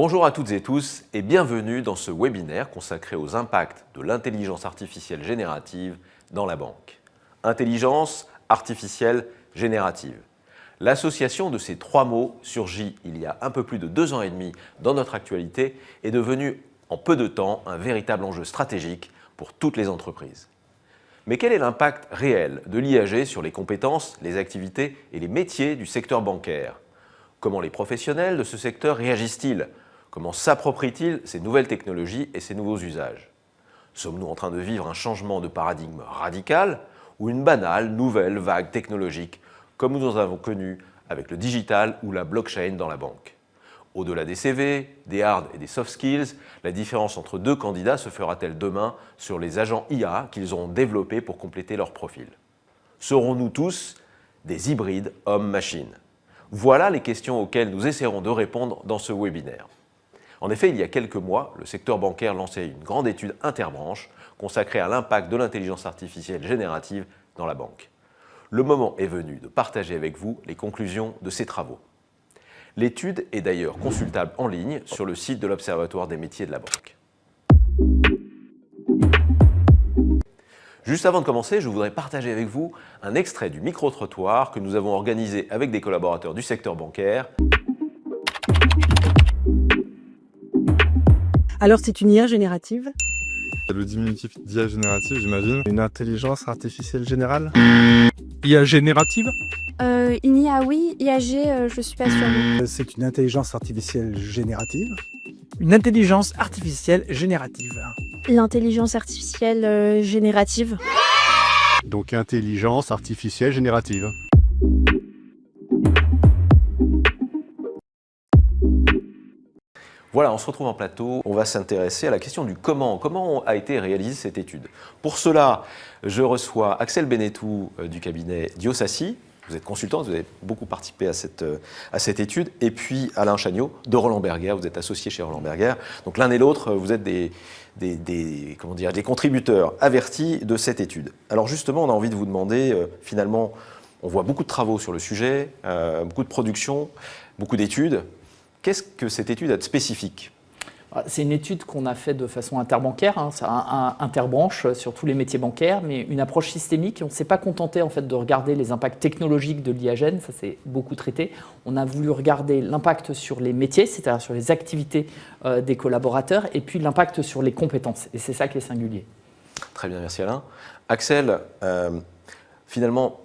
Bonjour à toutes et tous et bienvenue dans ce webinaire consacré aux impacts de l'intelligence artificielle générative dans la banque. Intelligence artificielle générative. L'association de ces trois mots surgit il y a un peu plus de 2 ans et demi dans notre actualité est devenue en peu de temps un véritable enjeu stratégique pour toutes les entreprises. Mais quel est l'impact réel de l'IAG sur les compétences, les activités et les métiers du secteur bancaire ? Comment les professionnels de ce secteur réagissent-ils ? Comment s'approprient-ils ces nouvelles technologies et ces nouveaux usages ? Sommes-nous en train de vivre un changement de paradigme radical ou une banale nouvelle vague technologique comme nous en avons connu avec le digital ou la blockchain dans la banque ? Au-delà des CV, des hard et des soft skills, la différence entre deux candidats se fera-t-elle demain sur les agents IA qu'ils auront développés pour compléter leur profil ? Serons-nous tous des hybrides hommes-machines ? Voilà les questions auxquelles nous essaierons de répondre dans ce webinaire. En effet, il y a quelques mois, le secteur bancaire lançait une grande étude interbranche consacrée à l'impact de l'intelligence artificielle générative dans la banque. Le moment est venu de partager avec vous les conclusions de ces travaux. L'étude est d'ailleurs consultable en ligne sur le site de l'Observatoire des métiers de la banque. Juste avant de commencer, je voudrais partager avec vous un extrait du micro-trottoir que nous avons organisé avec des collaborateurs du secteur bancaire. Alors c'est une IA générative ? Le diminutif d'IA générative, j'imagine. Une intelligence artificielle générale ? IA générative ? Une IA, oui. IAG, je suis pas sûre. C'est une intelligence artificielle générative. Une intelligence artificielle générative. L'intelligence artificielle générative. Donc intelligence artificielle générative. Voilà, on se retrouve en plateau. On va s'intéresser à la question du comment. Comment a été réalisée cette étude ? Pour cela, je reçois Axel Benetou du cabinet Diosassi. Vous êtes consultant, vous avez beaucoup participé à cette étude. Et puis Alain Chagnot de Roland Berger, vous êtes associé chez Roland Berger. Donc l'un et l'autre, vous êtes des contributeurs avertis de cette étude. Alors justement, on a envie de vous demander, finalement, on voit beaucoup de travaux sur le sujet, beaucoup de productions, beaucoup d'études. Qu'est-ce que cette étude a de spécifique ? C'est une étude qu'on a faite de façon interbancaire, interbranche sur tous les métiers bancaires, mais une approche systémique. On ne s'est pas contenté en fait de regarder les impacts technologiques de l'IAGEN, ça c'est beaucoup traité. On a voulu regarder l'impact sur les métiers, c'est-à-dire sur les activités des collaborateurs, et puis l'impact sur les compétences. Et c'est ça qui est singulier. Très bien, merci Alain. Axel, finalement,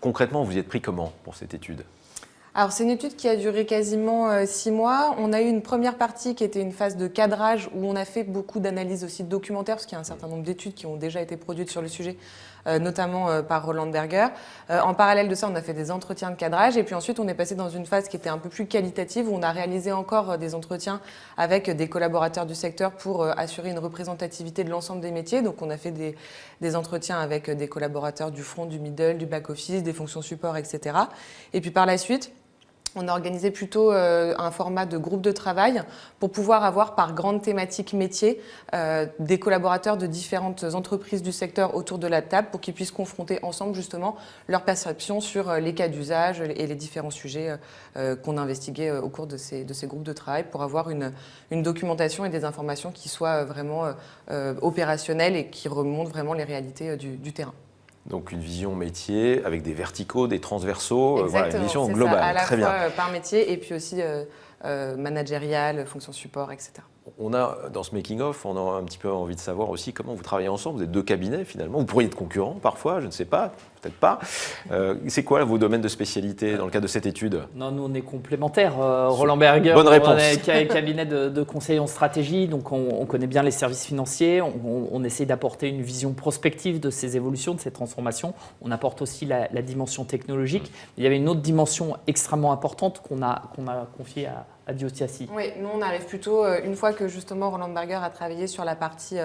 concrètement, vous y êtes pris comment pour cette étude ? Alors c'est une étude qui a duré quasiment 6 mois. On a eu une première partie qui était une phase de cadrage où on a fait beaucoup d'analyses aussi documentaires parce qu'il y a un certain nombre d'études qui ont déjà été produites sur le sujet, notamment par Roland Berger. En parallèle de ça, on a fait des entretiens de cadrage et puis ensuite on est passé dans une phase qui était un peu plus qualitative où on a réalisé encore des entretiens avec des collaborateurs du secteur pour assurer une représentativité de l'ensemble des métiers. Donc on a fait des entretiens avec des collaborateurs du front, du middle, du back-office, des fonctions support, etc. Et puis par la suite, on a organisé plutôt un format de groupe de travail pour pouvoir avoir par grande thématique métier des collaborateurs de différentes entreprises du secteur autour de la table pour qu'ils puissent confronter ensemble justement leur perception sur les cas d'usage et les différents sujets qu'on a investigués au cours de ces groupes de travail pour avoir une documentation et des informations qui soient vraiment opérationnelles et qui remontent vraiment les réalités du terrain. Donc une vision métier avec des verticaux, des transversaux, voilà, une vision c'est globale. Ça, à la Très fois bien. Par métier et puis aussi managérial, fonction support, etc. On a, dans ce making-of, on a un petit peu envie de savoir aussi comment vous travaillez ensemble. Vous êtes 2 cabinets finalement. Vous pourriez être concurrents parfois, je ne sais pas, peut-être pas. C'est quoi vos domaines de spécialité dans le cadre de cette étude ? Non, nous on est complémentaires. Roland Berger, Bonne réponse. on est cabinet de conseil en stratégie, donc on connaît bien les services financiers. On essaie d'apporter une vision prospective de ces évolutions, de ces transformations. On apporte aussi la dimension technologique. Il y avait une autre dimension extrêmement importante qu'on a confiée à Diosassi. Oui, nous on arrive plutôt, une fois que justement Roland Berger a travaillé sur la partie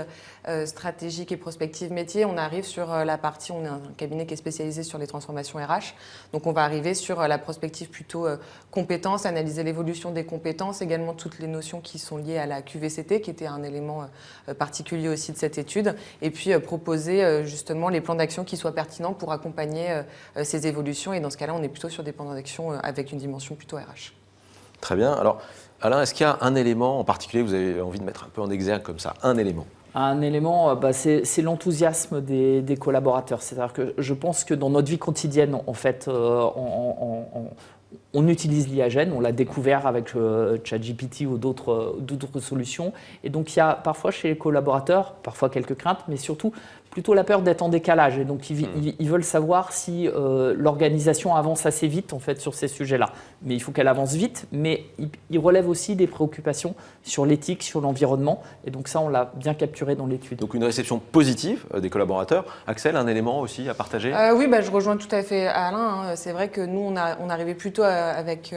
stratégique et prospective métier, on arrive sur la partie, on est un cabinet qui est spécialisé sur les transformations RH, donc on va arriver sur la prospective plutôt compétences, analyser l'évolution des compétences, également toutes les notions qui sont liées à la QVCT, qui était un élément particulier aussi de cette étude, et puis proposer justement les plans d'action qui soient pertinents pour accompagner ces évolutions, et dans ce cas-là, on est plutôt sur des plans d'action avec une dimension plutôt RH. Très bien. Alors, Alain, est-ce qu'il y a un élément en particulier que vous avez envie de mettre un peu en exergue comme ça? Un élément? Un élément, c'est l'enthousiasme des collaborateurs. C'est-à-dire que je pense que dans notre vie quotidienne, en fait, on utilise l'IAGEN, on l'a découvert avec ChatGPT ou d'autres solutions. Et donc, il y a parfois chez les collaborateurs, parfois quelques craintes, mais surtout plutôt la peur d'être en décalage. Et donc, ils veulent savoir si l'organisation avance assez vite en fait, sur ces sujets-là. Mais il faut qu'elle avance vite, mais ils relèvent aussi des préoccupations sur l'éthique, sur l'environnement. Et donc ça, on l'a bien capturé dans l'étude. Donc une réception positive des collaborateurs. Axel, un élément aussi à partager? Oui, je rejoins tout à fait Alain. Hein. C'est vrai que nous, on arrivait plutôt avec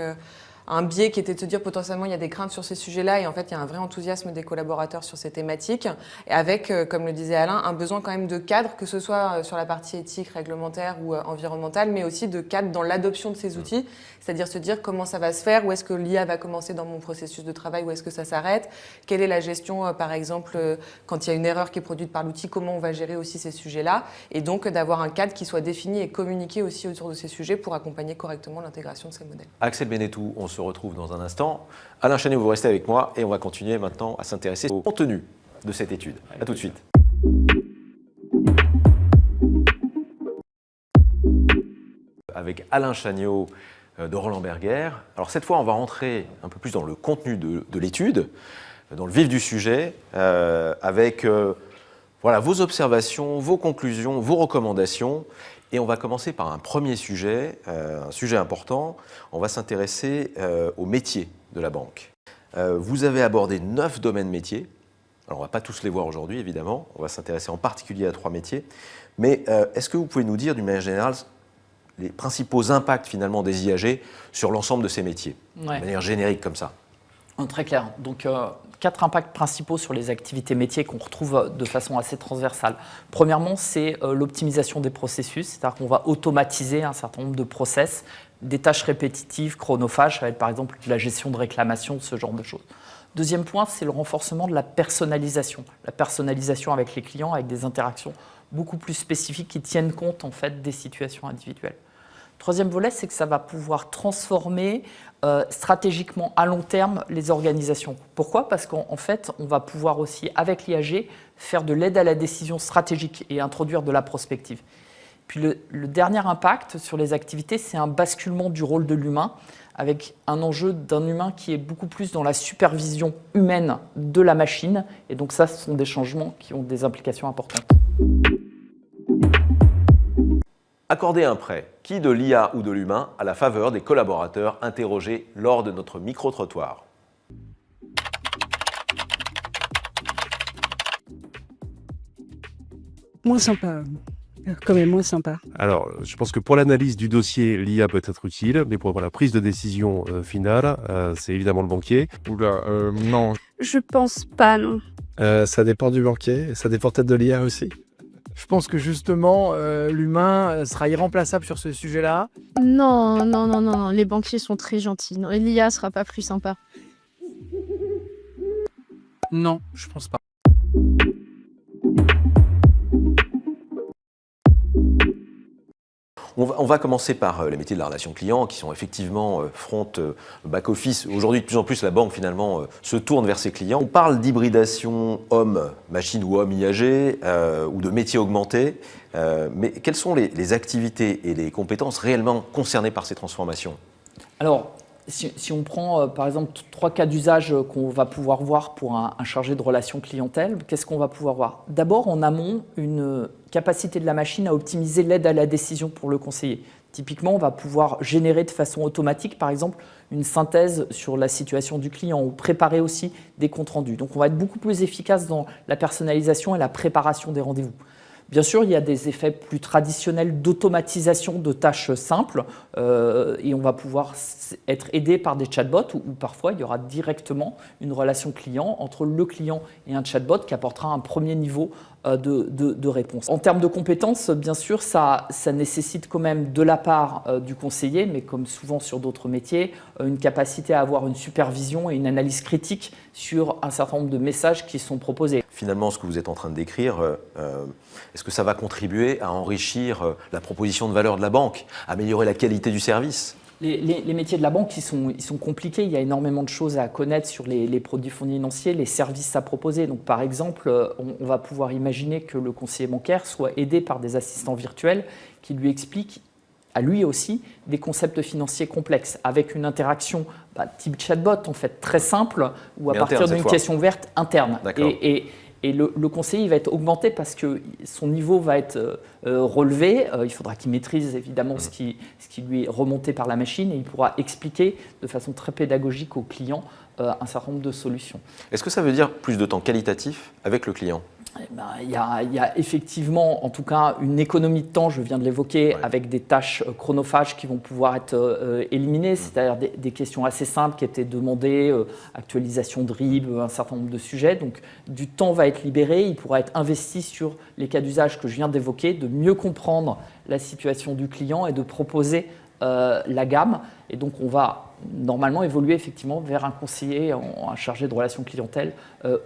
un biais qui était de se dire potentiellement il y a des craintes sur ces sujets-là et en fait il y a un vrai enthousiasme des collaborateurs sur ces thématiques et avec, comme le disait Alain, un besoin quand même de cadre, que ce soit sur la partie éthique, réglementaire ou environnementale, mais aussi de cadre dans l'adoption de ces outils, c'est-à-dire se dire comment ça va se faire, où est-ce que l'IA va commencer dans mon processus de travail, où est-ce que ça s'arrête, quelle est la gestion par exemple quand il y a une erreur qui est produite par l'outil, comment on va gérer aussi ces sujets-là et donc d'avoir un cadre qui soit défini et communiqué aussi autour de ces sujets pour accompagner correctement l'intégration de ces modèles. Axel Bennetou, on se retrouve dans un instant. Alain Chanet, vous restez avec moi et on va continuer maintenant à s'intéresser au contenu de cette étude. À tout de suite. Avec Alain Chagnot de Roland Berger. Alors cette fois, on va rentrer un peu plus dans le contenu de l'étude, dans le vif du sujet, avec voilà, vos observations, vos conclusions, vos recommandations. Et on va commencer par un premier sujet, un sujet important. On va s'intéresser aux métiers de la banque. Vous avez abordé 9 domaines métiers. Alors, on ne va pas tous les voir aujourd'hui, évidemment. On va s'intéresser en particulier à 3 métiers. Mais est-ce que vous pouvez nous dire, d'une manière générale, les principaux impacts, finalement, des IAG sur l'ensemble de ces métiers, de manière générique, comme ça? Très clair. Donc, 4 impacts principaux sur les activités métiers qu'on retrouve de façon assez transversale. Premièrement, c'est l'optimisation des processus, c'est-à-dire qu'on va automatiser un certain nombre de process, des tâches répétitives, chronophages, ça va être par exemple la gestion de réclamations, ce genre de choses. Deuxième point, c'est le renforcement de la personnalisation avec les clients, avec des interactions beaucoup plus spécifiques qui tiennent compte en fait des situations individuelles. Troisième volet, c'est que ça va pouvoir transformer stratégiquement à long terme les organisations. Pourquoi? Parce qu'en fait, on va pouvoir aussi, avec l'IAG, faire de l'aide à la décision stratégique et introduire de la prospective. Puis le dernier impact sur les activités, c'est un basculement du rôle de l'humain, avec un enjeu d'un humain qui est beaucoup plus dans la supervision humaine de la machine. Et donc ça, ce sont des changements qui ont des implications importantes. Accorder un prêt, qui de l'IA ou de l'humain, à la faveur des collaborateurs interrogés lors de notre micro-trottoir. Moins sympa. Quand même moins sympa. Alors, je pense que pour l'analyse du dossier, l'IA peut être utile, mais pour la prise de décision finale, c'est évidemment le banquier. Oula, non. Je pense pas, non. Ça dépend du banquier, ça dépend peut-être de l'IA aussi. Je pense que justement, l'humain sera irremplaçable sur ce sujet-là. Non, les banquiers sont très gentils. L'IA sera pas plus sympa. Non, je pense pas. On va commencer par les métiers de la relation client, qui sont effectivement front, back-office. Aujourd'hui, de plus en plus, la banque, finalement, se tourne vers ses clients. On parle d'hybridation homme-machine ou homme-IAG, ou de métiers augmentés. Mais quelles sont les activités et les compétences réellement concernées par ces transformations? Alors, si on prend par exemple 3 cas d'usage qu'on va pouvoir voir pour un chargé de relations clientèle, qu'est-ce qu'on va pouvoir voir? D'abord, en amont, une capacité de la machine à optimiser l'aide à la décision pour le conseiller. Typiquement, on va pouvoir générer de façon automatique, par exemple, une synthèse sur la situation du client ou préparer aussi des comptes rendus. Donc, on va être beaucoup plus efficace dans la personnalisation et la préparation des rendez-vous. Bien sûr, il y a des effets plus traditionnels d'automatisation de tâches simples et on va pouvoir être aidé par des chatbots où parfois il y aura directement une relation client entre le client et un chatbot qui apportera un premier niveau de réponse. En termes de compétences, bien sûr, ça nécessite quand même de la part du conseiller, mais comme souvent sur d'autres métiers, une capacité à avoir une supervision et une analyse critique sur un certain nombre de messages qui sont proposés. Finalement, ce que vous êtes en train de décrire, est-ce que ça va contribuer à enrichir la proposition de valeur de la banque, améliorer la qualité du service? Les métiers de la banque, ils sont compliqués. Il y a énormément de choses à connaître sur les produits financiers, les services à proposer. Donc, par exemple, on va pouvoir imaginer que le conseiller bancaire soit aidé par des assistants virtuels qui lui expliquent à lui aussi des concepts financiers complexes avec une interaction type chatbot, en fait, très simple, ou à partir d'une question ouverte interne. Et le conseiller il va être augmenté parce que son niveau va être relevé. Il faudra qu'il maîtrise évidemment ce qui lui est remonté par la machine et il pourra expliquer de façon très pédagogique au client un certain nombre de solutions. Est-ce que ça veut dire plus de temps qualitatif avec le client ? Il y a effectivement, en tout cas, une économie de temps, je viens de l'évoquer, avec des tâches chronophages qui vont pouvoir être éliminées, c'est-à-dire des questions assez simples qui étaient demandées, actualisation de RIB, un certain nombre de sujets. Donc, du temps va être libéré, il pourra être investi sur les cas d'usage que je viens d'évoquer, de mieux comprendre la situation du client et de proposer la gamme. Et donc, on va normalement évoluer effectivement vers un conseiller un chargé de relations clientèle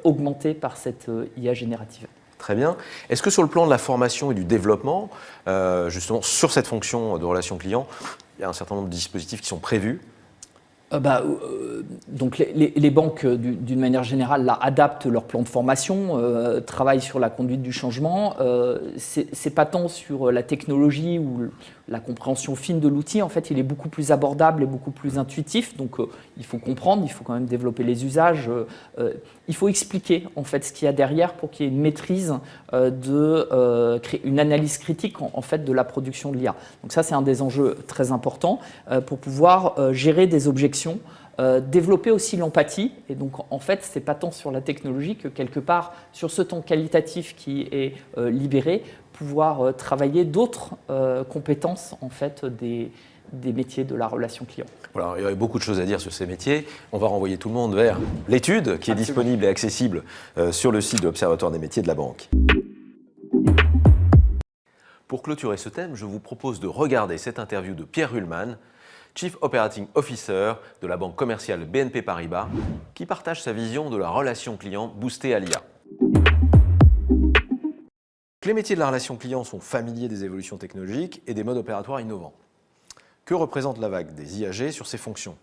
augmenté par cette IA générative. Très bien. Est-ce que sur le plan de la formation et du développement, justement sur cette fonction de relations clients, il y a un certain nombre de dispositifs qui sont prévus ? Donc les banques, d'une manière générale, là, adaptent leur plan de formation, travaillent sur la conduite du changement. C'est pas tant sur la technologie ou la compréhension fine de l'outil. En fait, il est beaucoup plus abordable et beaucoup plus intuitif. Donc, il faut comprendre, il faut quand même développer les usages. Il faut expliquer en fait ce qu'il y a derrière pour qu'il y ait une maîtrise créer une analyse critique en fait de la production de l'IA. Donc ça, c'est un des enjeux très importants pour pouvoir gérer des objections. Développer aussi l'empathie, et donc en fait c'est pas tant sur la technologie que quelque part sur ce temps qualitatif qui est libéré, pouvoir travailler d'autres compétences en fait des métiers de la relation client. Voilà, il y aurait beaucoup de choses à dire sur ces métiers. On va renvoyer tout le monde vers l'étude qui est disponible et accessible sur le site de l'Observatoire des métiers de la banque. Pour clôturer ce thème, je vous propose de regarder cette interview de Pierre Ruhlmann, Chief Operating Officer de la banque commerciale BNP Paribas, qui partage sa vision de la relation client boostée à l'IA. Les métiers de la relation client sont familiers des évolutions technologiques et des modes opératoires innovants. Que représente la vague des IAG sur ces fonctions ?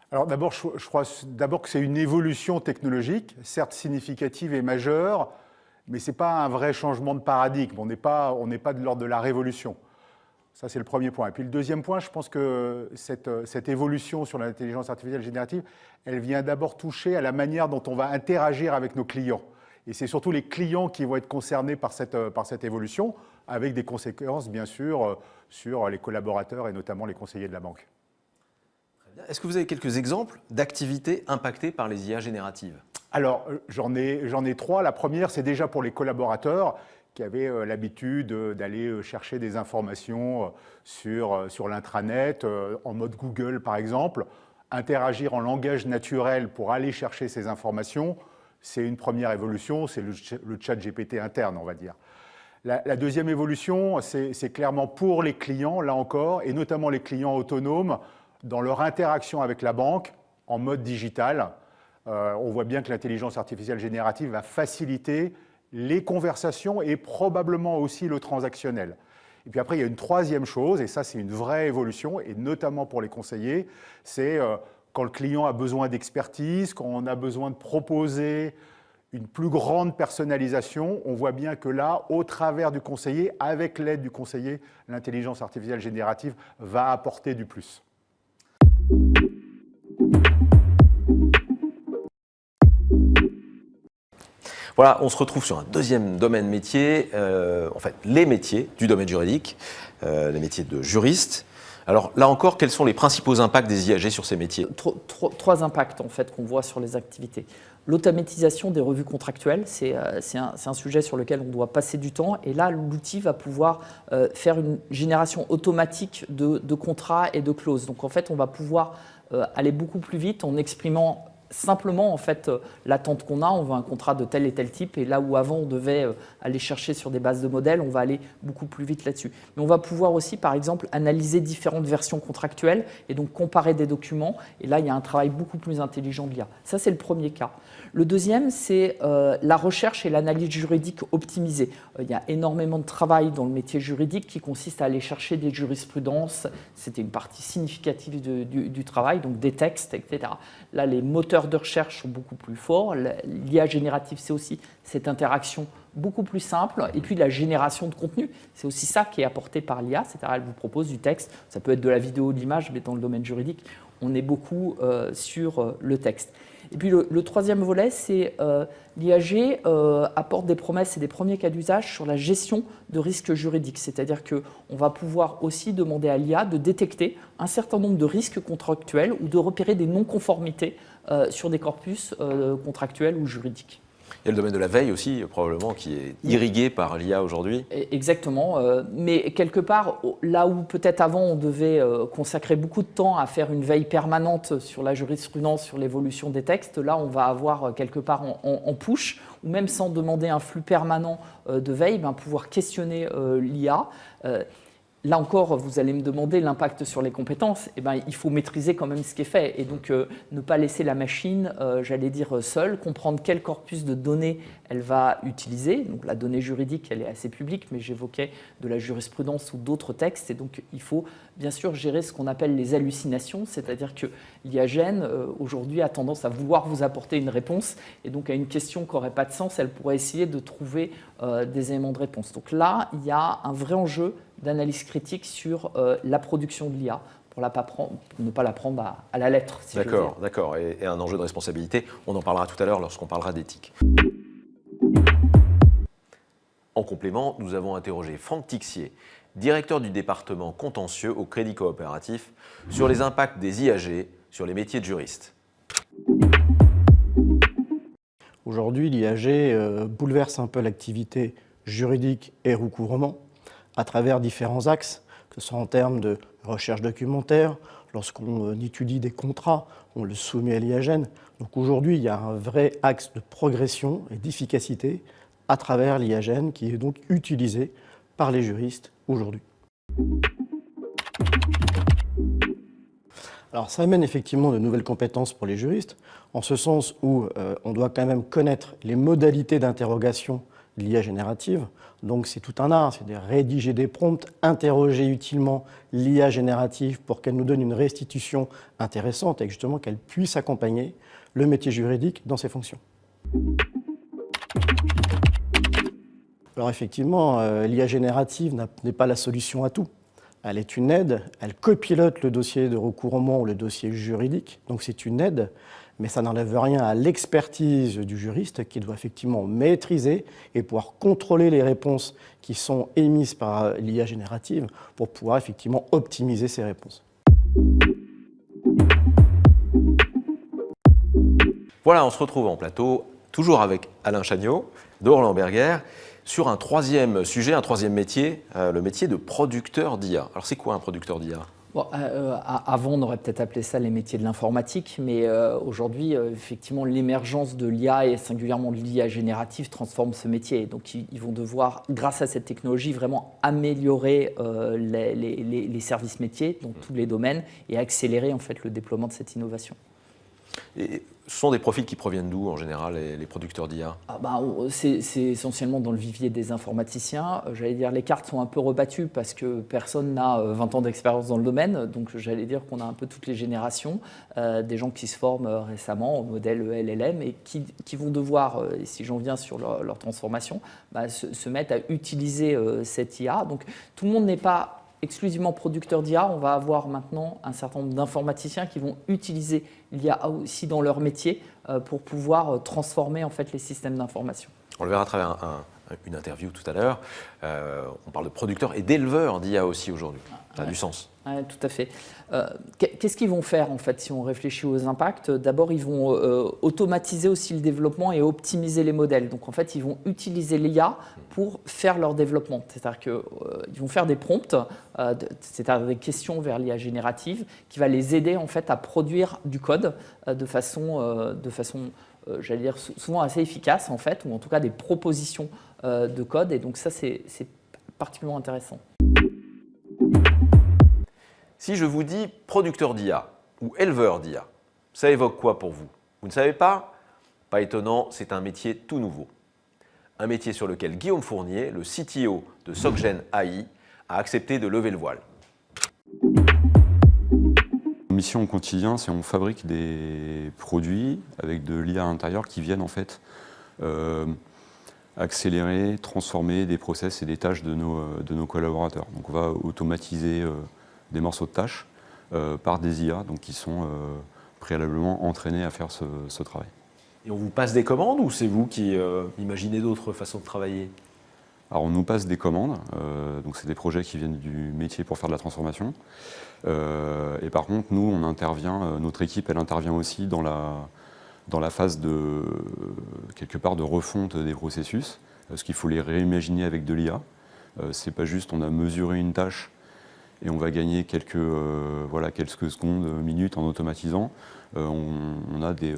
Alors d'abord, je crois que c'est une évolution technologique, certes significative et majeure, mais ce n'est pas un vrai changement de paradigme, on n'est pas de l'ordre de la révolution. Ça, c'est le premier point. Et puis le deuxième point, je pense que cette évolution sur l'intelligence artificielle générative, elle vient d'abord toucher à la manière dont on va interagir avec nos clients. Et c'est surtout les clients qui vont être concernés par cette évolution, avec des conséquences, bien sûr, sur les collaborateurs et notamment les conseillers de la banque. Est-ce que vous avez quelques exemples d'activités impactées par les IA génératives ? Alors, j'en ai trois. La première, c'est déjà pour les collaborateurs qui avaient l'habitude d'aller chercher des informations sur l'intranet, en mode Google par exemple. Interagir en langage naturel pour aller chercher ces informations, c'est une première évolution, c'est le chat GPT interne, on va dire. La deuxième évolution, c'est clairement pour les clients, là encore, et notamment les clients autonomes, dans leur interaction avec la banque en mode digital. On voit bien que l'intelligence artificielle générative va faciliter les conversations et probablement aussi le transactionnel. Et puis après, il y a une troisième chose, et ça c'est une vraie évolution, et notamment pour les conseillers, c'est quand le client a besoin d'expertise, quand on a besoin de proposer une plus grande personnalisation, on voit bien que là, au travers du conseiller, avec l'aide du conseiller, l'intelligence artificielle générative va apporter du plus. Voilà, on se retrouve sur un deuxième domaine métier, en fait les métiers du domaine juridique, les métiers de juriste. Alors là encore, quels sont les principaux impacts des IAG sur ces métiers ? Trois impacts en fait qu'on voit sur les activités. L'automatisation des revues contractuelles, c'est un sujet sur lequel on doit passer du temps. Et là, l'outil va pouvoir faire une génération automatique de contrats et de clauses. Donc en fait, on va pouvoir aller beaucoup plus vite en exprimant simplement en fait l'attente qu'on a, on veut un contrat de tel et tel type, et là où avant on devait aller chercher sur des bases de modèles, on va aller beaucoup plus vite là-dessus. Mais on va pouvoir aussi par exemple analyser différentes versions contractuelles et donc comparer des documents, et là il y a un travail beaucoup plus intelligent de l'IA. Ça c'est le premier cas. Le deuxième, c'est la recherche et l'analyse juridique optimisée. Il y a énormément de travail dans le métier juridique qui consiste à aller chercher des jurisprudences, c'était une partie significative du travail, donc des textes, etc. Là, les moteurs de recherche sont beaucoup plus forts. L'IA générative, c'est aussi cette interaction beaucoup plus simple. Et puis la génération de contenu, c'est aussi ça qui est apporté par l'IA, c'est-à-dire elle vous propose du texte, ça peut être de la vidéo, de l'image, mais dans le domaine juridique, on est beaucoup sur le texte. Et puis le troisième volet, c'est l'IAG apporte des promesses et des premiers cas d'usage sur la gestion de risques juridiques. C'est-à-dire qu'on va pouvoir aussi demander à l'IA de détecter un certain nombre de risques contractuels ou de repérer des non-conformités sur des corpus contractuels ou juridiques. Il y a le domaine de la veille aussi, probablement, qui est irrigué par l'IA aujourd'hui. Exactement, mais quelque part, là où peut-être avant on devait consacrer beaucoup de temps à faire une veille permanente sur la jurisprudence, sur l'évolution des textes, là on va avoir quelque part en push, ou même sans demander un flux permanent de veille, pouvoir questionner l'IA. Là encore, vous allez me demander l'impact sur les compétences. Il faut maîtriser quand même ce qui est fait et donc ne pas laisser la machine, j'allais dire, seule, comprendre quel corpus de données elle va utiliser. Donc la donnée juridique, elle est assez publique, mais j'évoquais de la jurisprudence ou d'autres textes. Et donc il faut bien sûr gérer ce qu'on appelle les hallucinations, c'est-à-dire que l'IAGène, aujourd'hui, a tendance à vouloir vous apporter une réponse. Et donc à une question qui n'aurait pas de sens, elle pourrait essayer de trouver des éléments de réponse. Donc là, il y a un vrai enjeu d'analyse critique sur la production de l'IA pour ne pas la prendre à la lettre. Si D'accord. Et un enjeu de responsabilité, on en parlera tout à l'heure lorsqu'on parlera d'éthique. En complément, nous avons interrogé Franck Tixier, directeur du département contentieux au Crédit Coopératif, sur les impacts des IAG sur les métiers de juriste. Aujourd'hui, l'IAG bouleverse un peu l'activité juridique et recouvrement à travers différents axes, que ce soit en termes de recherche documentaire, lorsqu'on étudie des contrats, on le soumet à l'IAGène. Donc aujourd'hui, il y a un vrai axe de progression et d'efficacité à travers l'IAGène qui est donc utilisé par les juristes aujourd'hui. Alors ça amène effectivement de nouvelles compétences pour les juristes, en ce sens où on doit quand même connaître les modalités d'interrogation de l'IA générative. Donc c'est tout un art, c'est de rédiger des prompts, interroger utilement l'IA générative pour qu'elle nous donne une restitution intéressante et justement qu'elle puisse accompagner le métier juridique dans ses fonctions. Alors effectivement, l'IA générative n'est pas la solution à tout. Elle est une aide, elle copilote le dossier de recouvrement ou le dossier juridique, donc c'est une aide, mais ça n'enlève rien à l'expertise du juriste qui doit effectivement maîtriser et pouvoir contrôler les réponses qui sont émises par l'IA générative pour pouvoir effectivement optimiser ces réponses. Voilà, on se retrouve en plateau, toujours avec Alain Chagnot, de Roland Berger, sur un troisième sujet, un troisième métier, le métier de producteur d'IA. Alors c'est quoi un producteur d'IA ? Avant, on aurait peut-être appelé ça les métiers de l'informatique, mais aujourd'hui, effectivement, l'émergence de l'IA et singulièrement de l'IA générative transforme ce métier. Donc, ils vont devoir, grâce à cette technologie, vraiment améliorer les services métiers dans tous les domaines et accélérer en fait le déploiement de cette innovation. Et ce sont des profils qui proviennent d'où en général, les producteurs d'IA ? C'est essentiellement dans le vivier des informaticiens. J'allais dire les cartes sont un peu rebattues parce que personne n'a 20 ans d'expérience dans le domaine. Donc j'allais dire qu'on a un peu toutes les générations, des gens qui se forment récemment au modèle LLM et qui vont devoir, si j'en viens sur leur transformation, se mettre à utiliser cette IA. Donc tout le monde n'est pas exclusivement producteur d'IA, on va avoir maintenant un certain nombre d'informaticiens qui vont utiliser l'IA aussi dans leur métier pour pouvoir transformer en fait les systèmes d'information. On le verra à travers une interview tout à l'heure. On parle de producteurs et d'éleveurs d'IA aussi aujourd'hui. Ça a du sens. Ouais, tout à fait. Qu'est-ce qu'ils vont faire en fait si on réfléchit aux impacts? D'abord, ils vont automatiser aussi le développement et optimiser les modèles. Donc en fait, ils vont utiliser l'IA pour faire leur développement. C'est-à-dire qu'ils vont faire des prompts, c'est-à-dire des questions vers l'IA générative, qui va les aider en fait à produire du code de façon j'allais dire souvent assez efficace en fait, ou en tout cas des propositions de code. Et donc ça, c'est particulièrement intéressant. Si je vous dis producteur d'IA ou éleveur d'IA, ça évoque quoi pour vous? Vous ne savez pas? Pas étonnant, c'est un métier tout nouveau. Un métier sur lequel Guillaume Fournier, le CTO de SocGen AI, a accepté de lever le voile. Notre mission au quotidien, c'est on fabrique des produits avec de l'IA à l'intérieur qui viennent en fait accélérer, transformer des process et des tâches de nos collaborateurs. Donc on va automatiser des morceaux de tâches par des IA donc qui sont préalablement entraînés à faire ce travail. Et on vous passe des commandes ou c'est vous qui imaginez d'autres façons de travailler? Alors on nous passe des commandes, donc c'est des projets qui viennent du métier pour faire de la transformation. Et par contre, nous, on intervient, notre équipe, elle intervient aussi dans la phase de, quelque part, de refonte des processus, parce qu'il faut les réimaginer avec de l'IA. C'est pas juste, on a mesuré une tâche et on va gagner quelques secondes, minutes en automatisant. On a des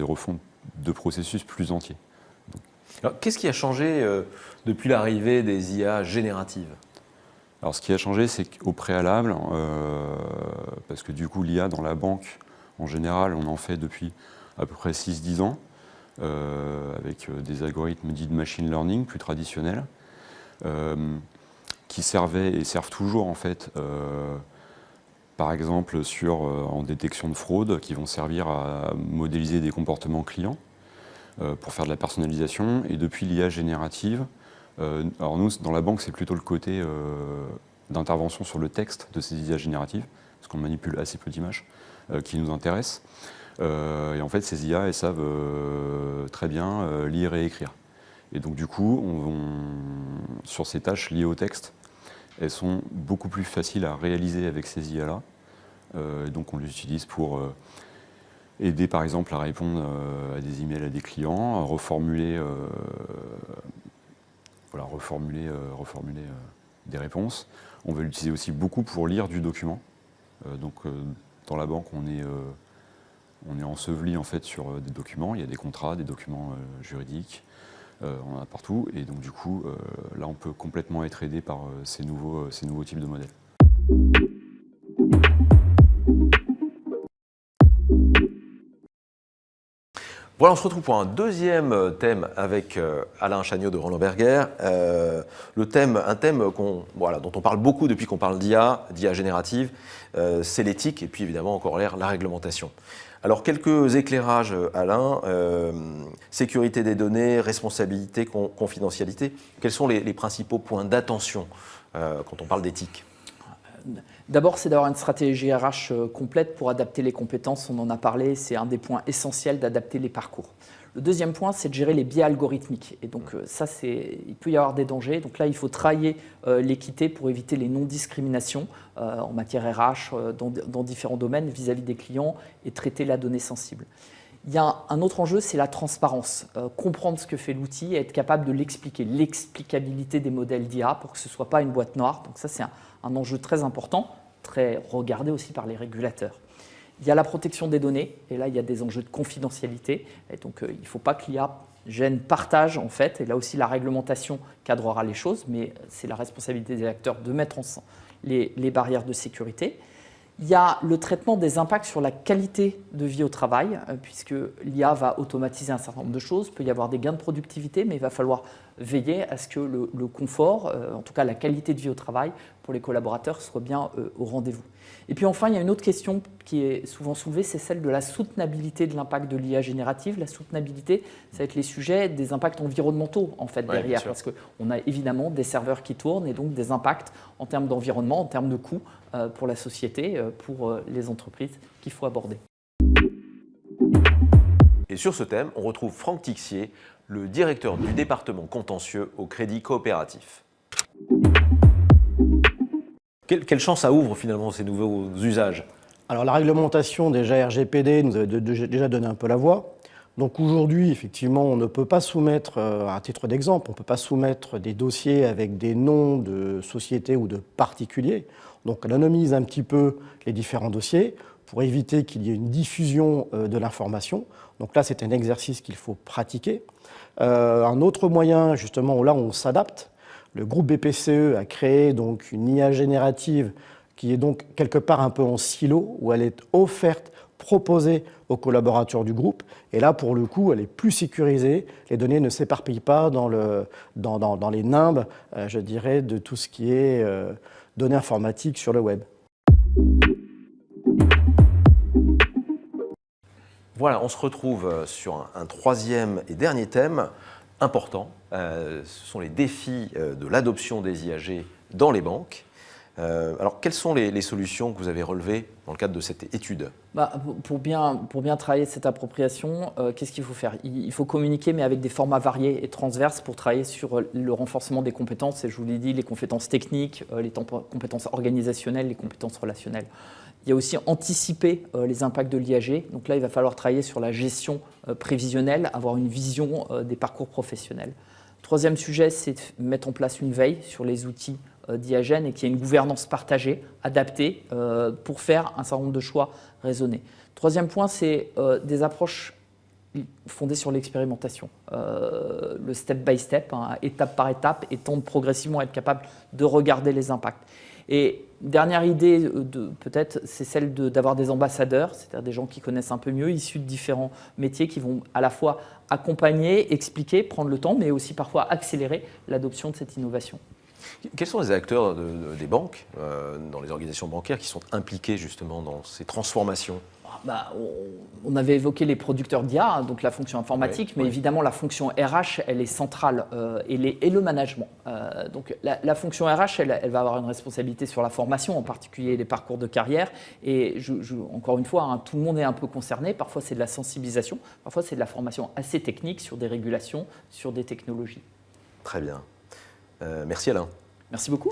refontes de processus plus entiers. Qu'est-ce qui a changé depuis l'arrivée des IA génératives? Alors ce qui a changé, c'est qu'au préalable, parce que du coup l'IA dans la banque, en général, on en fait depuis à peu près 6-10 ans, avec des algorithmes dits de machine learning plus traditionnels, qui servaient et servent toujours en fait, par exemple en détection de fraude, qui vont servir à modéliser des comportements clients pour faire de la personnalisation. Et depuis l'IA générative, alors nous, dans la banque, c'est plutôt le côté d'intervention sur le texte de ces IA génératives, parce qu'on manipule assez peu d'images, qui nous intéresse. Et en fait, ces IA, elles savent très bien lire et écrire. Et donc du coup, sur ces tâches liées au texte, elles sont beaucoup plus faciles à réaliser avec ces IA-là. Donc on les utilise pour aider par exemple à répondre à des emails à des clients, à reformuler des réponses. On va l'utiliser aussi beaucoup pour lire du document. Dans la banque, on est enseveli en fait sur des documents. Il y a des contrats, des documents juridiques, on en a partout. Et donc du coup, là, on peut complètement être aidé par ces nouveaux types de modèles. Voilà, on se retrouve pour un deuxième thème avec Alain Chagnot de Roland Berger. Un thème dont on parle beaucoup depuis qu'on parle d'IA générative, c'est l'éthique et puis évidemment encore la réglementation. Alors quelques éclairages, Alain. Sécurité des données, responsabilité, confidentialité. Quels sont les principaux points d'attention quand on parle d'éthique ? D'abord, c'est d'avoir une stratégie RH complète pour adapter les compétences. On en a parlé, c'est un des points essentiels d'adapter les parcours. Le deuxième point, c'est de gérer les biais algorithmiques. Et donc ça, il peut y avoir des dangers. Donc là, il faut travailler l'équité pour éviter les non-discriminations en matière RH dans différents domaines vis-à-vis des clients et traiter la donnée sensible. Il y a un autre enjeu, c'est la transparence. Comprendre ce que fait l'outil et être capable de l'expliquer, l'explicabilité des modèles d'IA pour que ce ne soit pas une boîte noire. Donc ça, c'est un enjeu très important, très regardé aussi par les régulateurs. Il y a la protection des données, et là, il y a des enjeux de confidentialité. Et donc, il ne faut pas que l'IA gêne partage, en fait. Et là aussi, la réglementation cadrera les choses, mais c'est la responsabilité des acteurs de mettre en les barrières de sécurité. Il y a le traitement des impacts sur la qualité de vie au travail, puisque l'IA va automatiser un certain nombre de choses. Il peut y avoir des gains de productivité, mais il va falloir veiller à ce que le confort, en tout cas la qualité de vie au travail pour les collaborateurs, soit bien au rendez-vous. Et puis enfin, il y a une autre question qui est souvent soulevée, c'est celle de la soutenabilité de l'impact de l'IA générative. La soutenabilité, ça va être les sujets des impacts environnementaux en fait derrière, parce qu'on a évidemment des serveurs qui tournent et donc des impacts en termes d'environnement, en termes de coûts pour la société, pour les entreprises qu'il faut aborder. Et sur ce thème, on retrouve Franck Tixier, le directeur du département contentieux au Crédit Coopératif. Quelle chance ça ouvre finalement ces nouveaux usages? Alors la réglementation, déjà RGPD, nous a déjà donné un peu la voie. Donc aujourd'hui, effectivement, on ne peut pas soumettre, à titre d'exemple, on ne peut pas soumettre des dossiers avec des noms de sociétés ou de particuliers. Donc on anonymise un petit peu les différents dossiers pour éviter qu'il y ait une diffusion de l'information. Donc là, c'est un exercice qu'il faut pratiquer. Un autre moyen, justement, là on s'adapte. Le groupe BPCE a créé donc une IA générative qui est donc quelque part un peu en silo, où elle est offerte, proposée aux collaborateurs du groupe. Et là, pour le coup, elle est plus sécurisée. Les données ne s'éparpillent pas dans les nimbes, je dirais, de tout ce qui est données informatiques sur le web. Voilà, on se retrouve sur un troisième et dernier thème important. Ce sont les défis de l'adoption des IAG dans les banques. Alors, quelles sont les solutions que vous avez relevées dans le cadre de cette étude? Pour bien travailler cette appropriation, qu'est-ce qu'il faut faire? Il faut communiquer, mais avec des formats variés et transverses pour travailler sur le renforcement des compétences. Et je vous l'ai dit, les compétences techniques, les compétences organisationnelles, les compétences relationnelles. Il y a aussi anticiper les impacts de l'IAG. Donc là, il va falloir travailler sur la gestion prévisionnelle, avoir une vision des parcours professionnels. Troisième sujet, c'est de mettre en place une veille sur les outils d'IAGEN et qu'il y ait une gouvernance partagée, adaptée, pour faire un certain nombre de choix raisonnés. Troisième point, c'est des approches fondées sur l'expérimentation. Le step by step, étape par étape, et tendre progressivement à être capable de regarder les impacts. Et dernière idée, peut-être, c'est celle d'avoir des ambassadeurs, c'est-à-dire des gens qui connaissent un peu mieux, issus de différents métiers, qui vont à la fois accompagner, expliquer, prendre le temps, mais aussi parfois accélérer l'adoption de cette innovation. Quels sont les acteurs des banques, dans les organisations bancaires, qui sont impliqués justement dans ces transformations? On avait évoqué les producteurs d'IA, donc la fonction informatique, mais évidemment la fonction RH, elle est centrale, et le management. Donc la fonction RH, elle va avoir une responsabilité sur la formation, en particulier les parcours de carrière. Et encore une fois, tout le monde est un peu concerné. Parfois c'est de la sensibilisation, parfois c'est de la formation assez technique sur des régulations, sur des technologies. Très bien. Merci Alain. Merci beaucoup.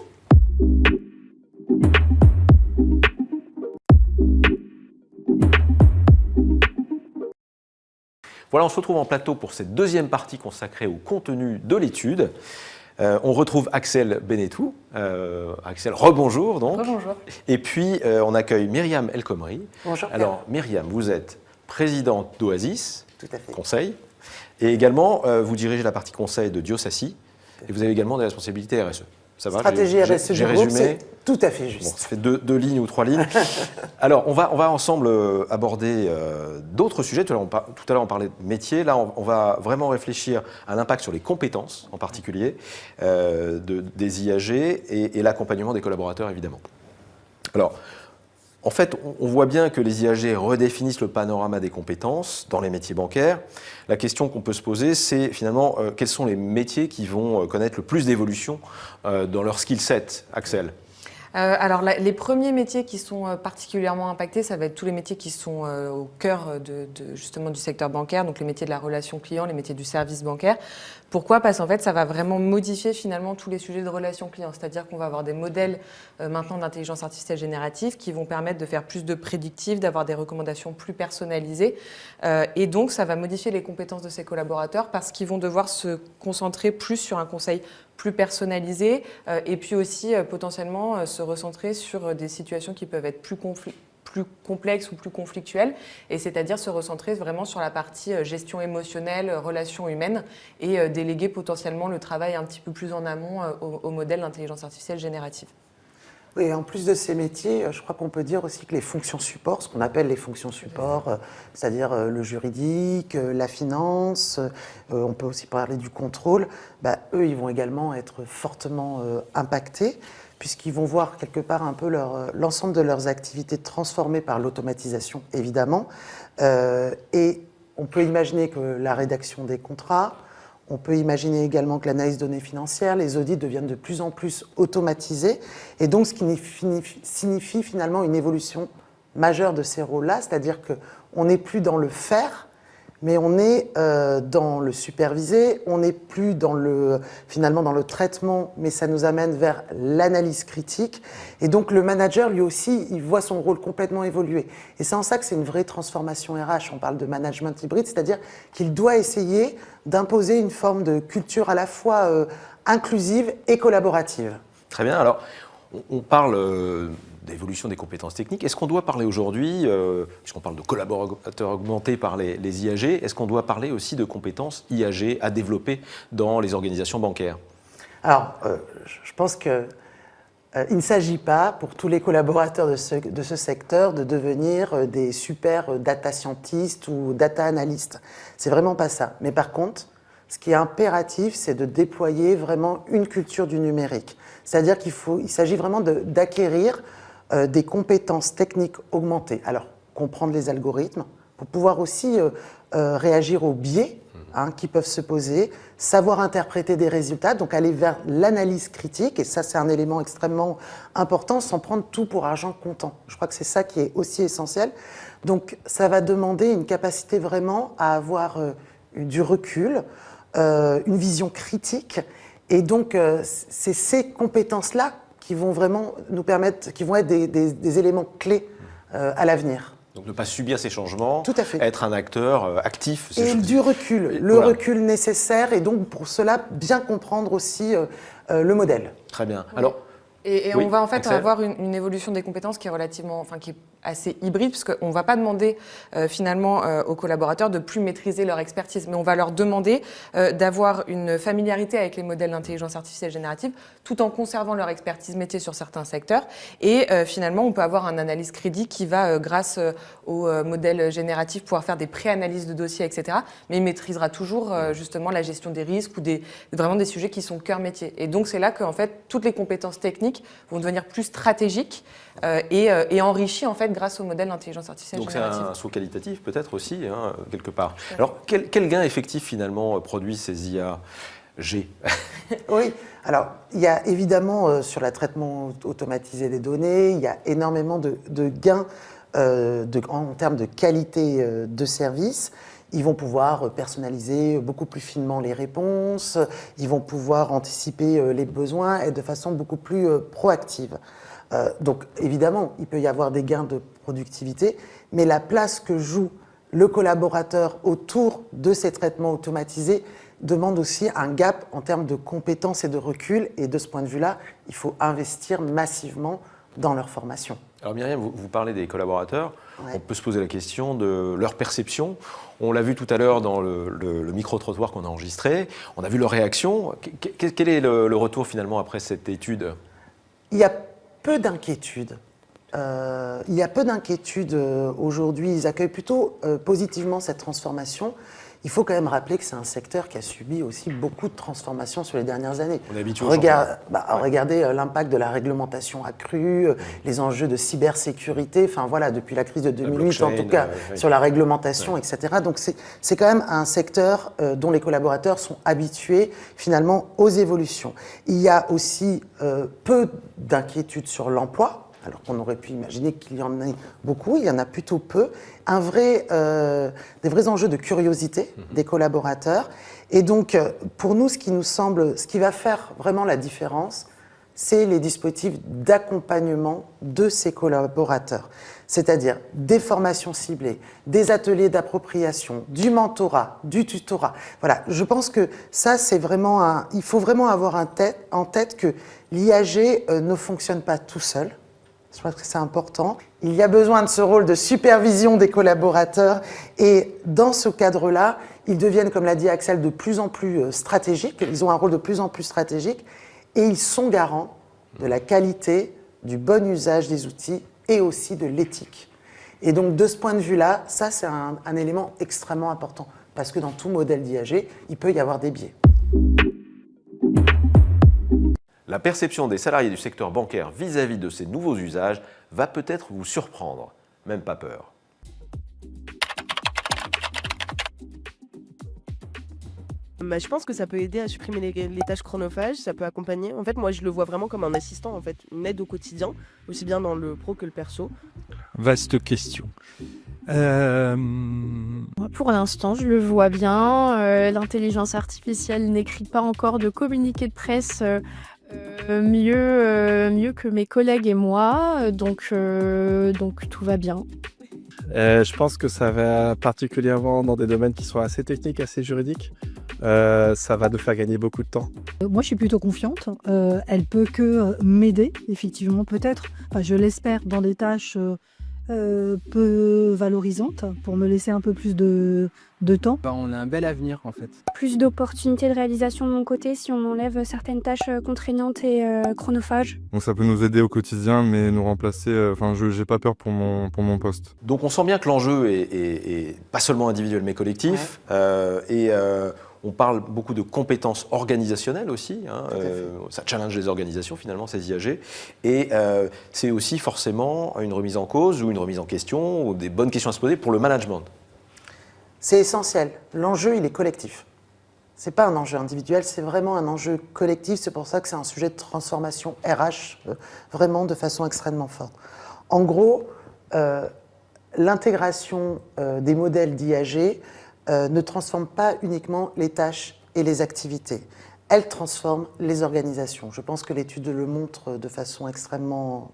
Voilà, on se retrouve en plateau pour cette deuxième partie consacrée au contenu de l'étude. On retrouve Axel Benetou. Axel, rebonjour donc. Rebonjour. Et puis on accueille Myriam El Khomri. Bonjour. Alors Myriam, vous êtes présidente d'Oasis, Tout à fait. conseil, et également vous dirigez la partie conseil de Diosassi, et vous avez également des responsabilités RSE. Ça va? Stratégie RSE j'ai du groupe, résumé. c'est tout à fait juste. Bon, ça fait deux lignes ou 3 lignes. Alors, on va ensemble aborder d'autres sujets. Tout à l'heure, on parlait de métier. Là, on va vraiment réfléchir à l'impact sur les compétences, en particulier, des IAG et l'accompagnement des collaborateurs, évidemment. Alors, en fait, on voit bien que les IAG redéfinissent le panorama des compétences dans les métiers bancaires. La question qu'on peut se poser, c'est finalement quels sont les métiers qui vont connaître le plus d'évolution dans leur skill set, Axel? Alors, les premiers métiers qui sont particulièrement impactés, ça va être tous les métiers qui sont au cœur justement du secteur bancaire, donc les métiers de la relation client, les métiers du service bancaire. Pourquoi? Parce qu'en fait, ça va vraiment modifier finalement tous les sujets de relation client. C'est-à-dire qu'on va avoir des modèles maintenant d'intelligence artificielle générative qui vont permettre de faire plus de prédictifs, d'avoir des recommandations plus personnalisées. Et donc, ça va modifier les compétences de ces collaborateurs parce qu'ils vont devoir se concentrer plus sur un conseil plus personnalisé et puis aussi potentiellement se recentrer sur des situations qui peuvent être plus complexes ou plus conflictuelles, et c'est-à-dire se recentrer vraiment sur la partie gestion émotionnelle, relations humaines, et déléguer potentiellement le travail un petit peu plus en amont au modèle d'intelligence artificielle générative. Oui, en plus de ces métiers, je crois qu'on peut dire aussi que les fonctions support, ce qu'on appelle les fonctions support, c'est-à-dire le juridique, la finance, on peut aussi parler du contrôle, eux, ils vont également être fortement impactés, puisqu'ils vont voir quelque part un peu l'ensemble de leurs activités transformées par l'automatisation, évidemment. Et on peut imaginer que la rédaction des contrats, on peut imaginer également que l'analyse de données financières, les audits deviennent de plus en plus automatisés, et donc ce qui signifie finalement une évolution majeure de ces rôles-là, c'est-à-dire qu'on n'est plus dans le faire, mais on est dans le supervisé, on n'est plus finalement dans le traitement, mais ça nous amène vers l'analyse critique. Et donc le manager, lui aussi, il voit son rôle complètement évoluer. Et c'est en ça que c'est une vraie transformation RH. On parle de management hybride, c'est-à-dire qu'il doit essayer d'imposer une forme de culture à la fois inclusive et collaborative. Très bien. Alors, on parle d'évolution des compétences techniques. Est-ce qu'on doit parler aujourd'hui, puisqu'on parle de collaborateurs augmentés par les IAG, est-ce qu'on doit parler aussi de compétences IAG à développer dans les organisations bancaires? Alors, je pense que il ne s'agit pas, pour tous les collaborateurs de ce secteur, de devenir des super data scientists ou data analystes. C'est vraiment pas ça. Mais par contre, ce qui est impératif, c'est de déployer vraiment une culture du numérique. C'est-à-dire il s'agit vraiment d'acquérir des compétences techniques augmentées. Alors, comprendre les algorithmes, pour pouvoir aussi réagir aux biais qui peuvent se poser, savoir interpréter des résultats, donc aller vers l'analyse critique, et ça c'est un élément extrêmement important, sans prendre tout pour argent comptant. Je crois que c'est ça qui est aussi essentiel. Donc ça va demander une capacité vraiment à avoir du recul, une vision critique, et donc c'est ces compétences-là qui vont vraiment nous permettre, qui vont être des éléments clés à l'avenir. Donc ne pas subir ces changements, tout à fait. Être un acteur actif. Et du recul, recul nécessaire, et donc pour cela bien comprendre aussi le modèle. Très bien. Oui. Alors, et oui, on va en fait Axel, avoir une évolution des compétences qui est relativement, qui est assez hybride, parce qu'on ne va pas demander finalement aux collaborateurs de plus maîtriser leur expertise, mais on va leur demander d'avoir une familiarité avec les modèles d'intelligence artificielle générative, tout en conservant leur expertise métier sur certains secteurs. Et finalement, on peut avoir un analyse critique qui va, grâce au modèle génératif, pouvoir faire des pré-analyses de dossiers, etc. Mais il maîtrisera toujours justement la gestion des risques ou vraiment des sujets qui sont cœur métier. Et donc c'est là qu'en fait toutes les compétences techniques vont devenir plus stratégiques et enrichies en fait grâce au modèle d'intelligence artificielle générative. Donc c'est un saut qualitatif peut-être aussi, quelque part. Alors quel gain effectif finalement produisent ces IAG? Oui, alors il y a évidemment sur le traitement automatisé des données, il y a énormément de gains en termes de qualité de service. Ils vont pouvoir personnaliser beaucoup plus finement les réponses, ils vont pouvoir anticiper les besoins et de façon beaucoup plus proactive. Donc évidemment, il peut y avoir des gains de productivité, mais la place que joue le collaborateur autour de ces traitements automatisés demande aussi un gap en termes de compétences et de recul. Et de ce point de vue-là, il faut investir massivement dans leur formation. Alors Myriam, vous parlez des collaborateurs. Ouais. On peut se poser la question de leur perception. On l'a vu tout à l'heure dans le micro-trottoir qu'on a enregistré. On a vu leur réaction. Quel est le retour finalement après cette étude? Il y a peu d'inquiétudes. Aujourd'hui. Ils accueillent plutôt positivement cette transformation. Il faut quand même rappeler que c'est un secteur qui a subi aussi beaucoup de transformations sur les dernières années. On est habitué au changement. Regardez l'impact de la réglementation accrue, les enjeux de cybersécurité, depuis la crise de 2008 en tout cas, sur la réglementation, etc. Donc c'est quand même un secteur dont les collaborateurs sont habitués finalement aux évolutions. Il y a aussi peu d'inquiétudes sur l'emploi, alors qu'on aurait pu imaginer qu'il y en ait beaucoup, il y en a plutôt peu. Des vrais enjeux de curiosité des collaborateurs. Et donc, pour nous, ce qui va faire vraiment la différence, c'est les dispositifs d'accompagnement de ces collaborateurs. C'est-à-dire des formations ciblées, des ateliers d'appropriation, du mentorat, du tutorat. Voilà, je pense que ça, c'est vraiment il faut vraiment avoir en tête que l'IAG ne fonctionne pas tout seul. Je pense que c'est important. Il y a besoin de ce rôle de supervision des collaborateurs et dans ce cadre-là, ils deviennent, comme l'a dit Axel, de plus en plus stratégiques. Ils ont un rôle de plus en plus stratégique et ils sont garants de la qualité, du bon usage des outils et aussi de l'éthique. Et donc de ce point de vue-là, ça c'est un élément extrêmement important parce que dans tout modèle d'IAG, il peut y avoir des biais. La perception des salariés du secteur bancaire vis-à-vis de ces nouveaux usages va peut-être vous surprendre, même pas peur. Je pense que ça peut aider à supprimer les tâches chronophages, ça peut accompagner. En fait, moi, je le vois vraiment comme un assistant, une aide au quotidien, aussi bien dans le pro que le perso. Vaste question. Moi, pour l'instant, je le vois bien. L'intelligence artificielle n'écrit pas encore de communiqué de presse mieux que mes collègues et moi, donc tout va bien. Je pense que ça va particulièrement dans des domaines qui sont assez techniques, assez juridiques. Ça va nous faire gagner beaucoup de temps. Moi, je suis plutôt confiante. Elle peut que m'aider, effectivement, peut-être. Enfin, je l'espère, dans des tâches peu valorisantes, pour me laisser un peu plus de temps. On a un bel avenir, en fait. Plus d'opportunités de réalisation de mon côté si on enlève certaines tâches contraignantes et chronophages. Donc ça peut nous aider au quotidien, mais nous remplacer. Enfin, j'ai pas peur pour mon poste. Donc on sent bien que l'enjeu est pas seulement individuel mais collectif. On parle beaucoup de compétences organisationnelles aussi. Ça challenge les organisations finalement, ces IAG. Et c'est aussi forcément une remise en cause ou une remise en question ou des bonnes questions à se poser pour le management. C'est essentiel. L'enjeu, il est collectif. Ce n'est pas un enjeu individuel, c'est vraiment un enjeu collectif. C'est pour ça que c'est un sujet de transformation RH, vraiment de façon extrêmement forte. En gros, l'intégration des modèles d'IAG ne transforme pas uniquement les tâches et les activités. Elle transforme les organisations. Je pense que l'étude le montre de façon extrêmement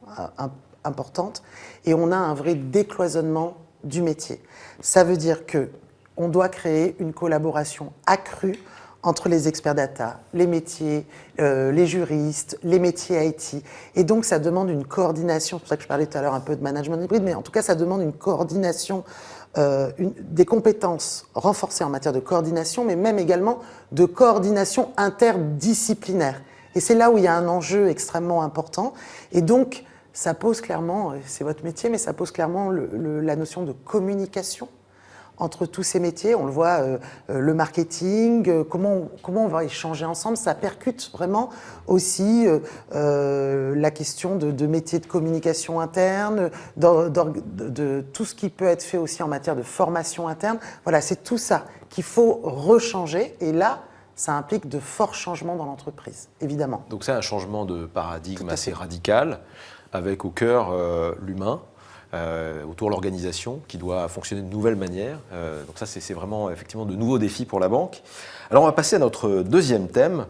importante. Et on a un vrai décloisonnement du métier. Ça veut dire qu'on doit créer une collaboration accrue entre les experts data, les métiers, les juristes, les métiers IT. Et donc, ça demande une coordination. C'est pour ça que je parlais tout à l'heure un peu de management hybride, mais en tout cas, ça demande une coordination, des compétences renforcées en matière de coordination, mais même également de coordination interdisciplinaire. Et c'est là où il y a un enjeu extrêmement important. Et donc, ça pose clairement, c'est votre métier, mais ça pose clairement la notion de communication entre tous ces métiers. On le voit, le marketing, comment on va échanger ensemble, ça percute vraiment aussi la question de métiers de communication interne, de tout ce qui peut être fait aussi en matière de formation interne. Voilà, c'est tout ça qu'il faut rechanger. Et là, ça implique de forts changements dans l'entreprise, évidemment. Donc c'est un changement de paradigme assez radical, avec au cœur l'humain. Autour de l'organisation qui doit fonctionner de nouvelles manières. Donc ça, c'est vraiment effectivement de nouveaux défis pour la banque. Alors on va passer à notre deuxième thème.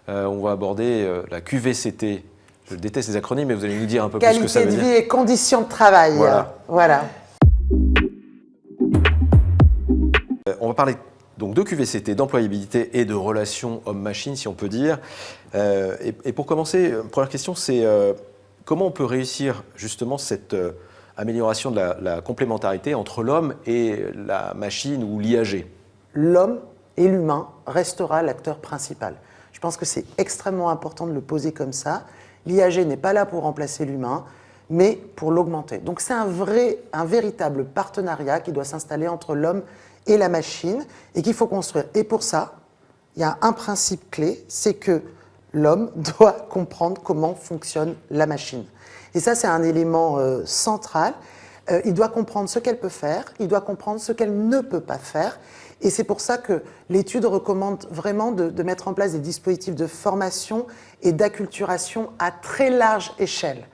On va aborder la QVCT. Je déteste les acronymes, mais vous allez nous dire un peu plus ce que ça veut dire. Qualité de vie et conditions de travail. Voilà. On va parler donc de QVCT, d'employabilité et de relations homme-machine, si on peut dire. Et pour commencer, première question, c'est comment on peut réussir justement cette amélioration de la complémentarité entre l'homme et la machine ou l'IAG? L'homme et l'humain restera l'acteur principal. Je pense que c'est extrêmement important de le poser comme ça. L'IAG n'est pas là pour remplacer l'humain, mais pour l'augmenter. Donc c'est un véritable partenariat qui doit s'installer entre l'homme et la machine et qu'il faut construire. Et pour ça, il y a un principe clé, c'est que l'homme doit comprendre comment fonctionne la machine. Et ça, c'est un élément central. Il doit comprendre ce qu'elle peut faire, il doit comprendre ce qu'elle ne peut pas faire. Et c'est pour ça que l'étude recommande vraiment de mettre en place des dispositifs de formation et d'acculturation à très large échelle.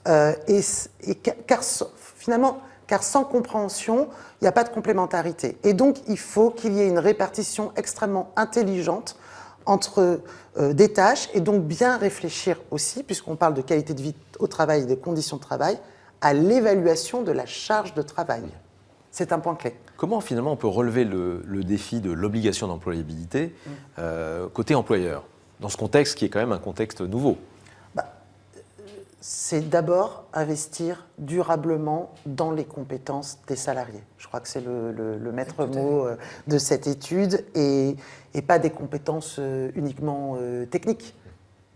Car sans compréhension, il n'y a pas de complémentarité. Et donc, il faut qu'il y ait une répartition extrêmement intelligente entre des tâches et donc bien réfléchir aussi, puisqu'on parle de qualité de vie au travail et des conditions de travail, à l'évaluation de la charge de travail. C'est un point clé. Comment finalement on peut relever le défi de l'obligation d'employabilité côté employeur, dans ce contexte qui est quand même un contexte nouveau? C'est d'abord investir durablement dans les compétences des salariés. Je crois que c'est le maître mot de cette étude et pas des compétences uniquement techniques,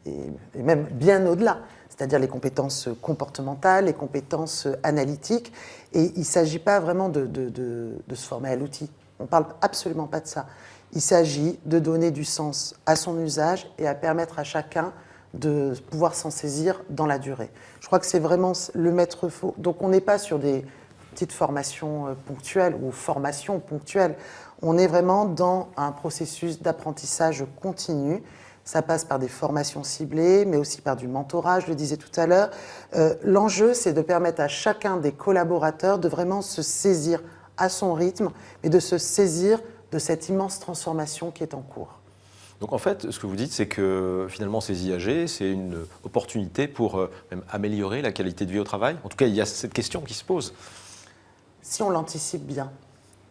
et même bien au-delà, c'est-à-dire les compétences comportementales, les compétences analytiques. Et il ne s'agit pas vraiment de se former à l'outil. On ne parle absolument pas de ça. Il s'agit de donner du sens à son usage et à permettre à chacun de pouvoir s'en saisir dans la durée. Je crois que c'est vraiment le maître mot. Donc on n'est pas sur des petites formations ponctuelles ou formations ponctuelles. On est vraiment dans un processus d'apprentissage continu. Ça passe par des formations ciblées, mais aussi par du mentorat, je le disais tout à l'heure. L'enjeu, c'est de permettre à chacun des collaborateurs de vraiment se saisir à son rythme, mais de se saisir de cette immense transformation qui est en cours. Donc en fait, ce que vous dites, c'est que finalement ces IAG, c'est une opportunité pour même améliorer la qualité de vie au travail. En tout cas, il y a cette question qui se pose. Si on l'anticipe bien,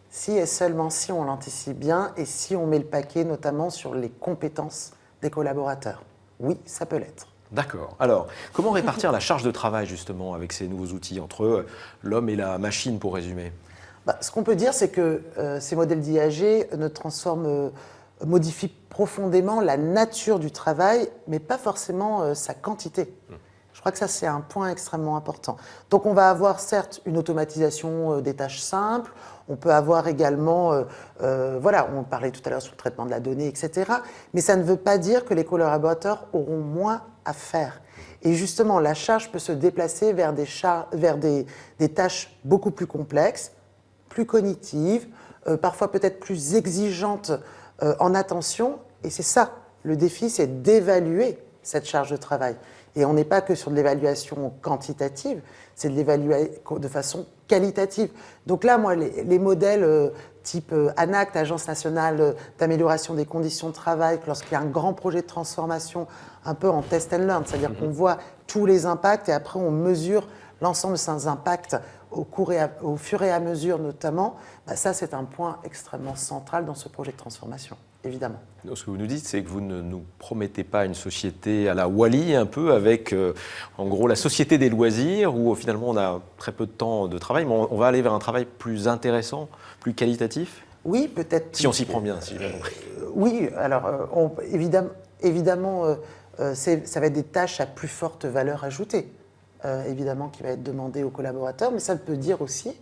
si et seulement si on l'anticipe bien et si on met le paquet notamment sur les compétences des collaborateurs. Oui, ça peut l'être. D'accord. Alors, comment répartir la charge de travail justement avec ces nouveaux outils entre l'homme et la machine, pour résumer? Ce qu'on peut dire, c'est que ces modèles d'IAG modifient profondément la nature du travail, mais pas forcément sa quantité. Je crois que ça, c'est un point extrêmement important. Donc, on va avoir certes une automatisation des tâches simples, on peut avoir également, on parlait tout à l'heure sur le traitement de la donnée, etc. Mais ça ne veut pas dire que les collaborateurs auront moins à faire. Et justement, la charge peut se déplacer vers des tâches beaucoup plus complexes, plus cognitives, parfois peut-être plus exigeantes en attention. Et c'est ça, le défi, c'est d'évaluer cette charge de travail. Et on n'est pas que sur de l'évaluation quantitative, c'est de l'évaluer de façon qualitative. Donc là, moi, les modèles type ANACT, Agence nationale d'amélioration des conditions de travail, lorsqu'il y a un grand projet de transformation, un peu en test and learn, c'est-à-dire qu'on voit tous les impacts et après on mesure l'ensemble de ces impacts au fur et à mesure notamment, ça c'est un point extrêmement central dans ce projet de transformation, évidemment. Ce que vous nous dites, c'est que vous ne nous promettez pas une société à la Wall-E un peu, avec en gros la société des loisirs, où finalement on a très peu de temps de travail, mais on va aller vers un travail plus intéressant, plus qualitatif? Oui, peut-être. Si on s'y prend bien, si j'ai bien compris. Oui, alors évidemment ça va être des tâches à plus forte valeur ajoutée. Évidemment qui va être demandé aux collaborateurs, mais ça peut dire aussi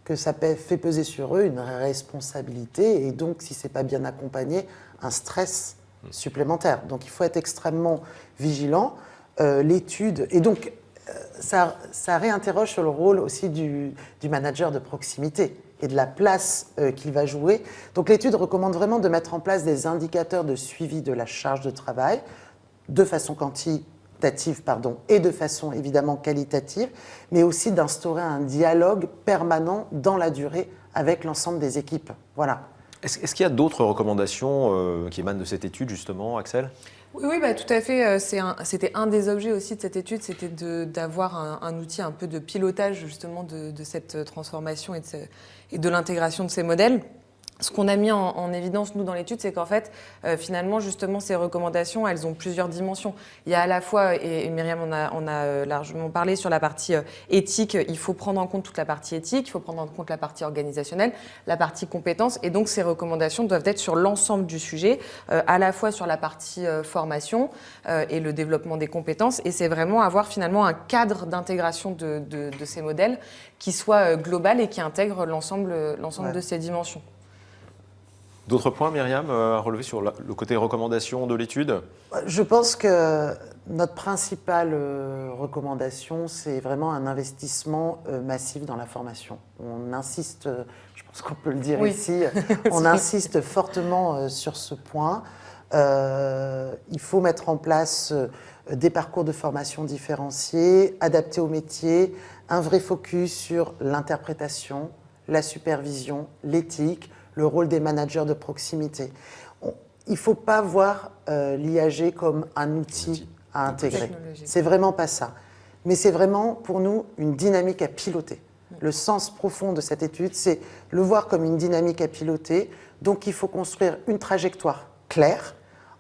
que ça fait peser sur eux une responsabilité et donc, si ce n'est pas bien accompagné, un stress supplémentaire. Donc il faut être extrêmement vigilant. L'étude, et donc ça réinterroge sur le rôle aussi du manager de proximité et de la place qu'il va jouer. Donc l'étude recommande vraiment de mettre en place des indicateurs de suivi de la charge de travail de façon quantitative, et de façon évidemment qualitative, mais aussi d'instaurer un dialogue permanent dans la durée avec l'ensemble des équipes. Voilà. Est-ce qu'il y a d'autres recommandations qui émanent de cette étude justement, Axel? Oui, tout à fait. C'était un des objets aussi de cette étude, c'était d'avoir un outil un peu de pilotage justement de cette transformation et de l'intégration de ces modèles. Ce qu'on a mis en évidence, nous, dans l'étude, c'est qu'en fait, finalement, justement, ces recommandations, elles ont plusieurs dimensions. Il y a à la fois, et Myriam en a largement parlé, sur la partie éthique, il faut prendre en compte toute la partie éthique, il faut prendre en compte la partie organisationnelle, la partie compétences, et donc ces recommandations doivent être sur l'ensemble du sujet, à la fois sur la partie formation et le développement des compétences, et c'est vraiment avoir finalement un cadre d'intégration de ces modèles qui soit global et qui intègre l'ensemble de ces dimensions. D'autres points, Myriam, à relever sur le côté recommandation de l'étude? Je pense que notre principale recommandation, c'est vraiment un investissement massif dans la formation. On insiste, je pense qu'on peut le dire ici, on insiste fortement sur ce point. Il faut mettre en place des parcours de formation différenciés, adaptés au métier, un vrai focus sur l'interprétation, la supervision, l'éthique, le rôle des managers de proximité. Il ne faut pas voir l'IAG comme un outil à intégrer. C'est vraiment pas ça. Mais c'est vraiment, pour nous, une dynamique à piloter. Le sens profond de cette étude, c'est le voir comme une dynamique à piloter. Donc, il faut construire une trajectoire claire,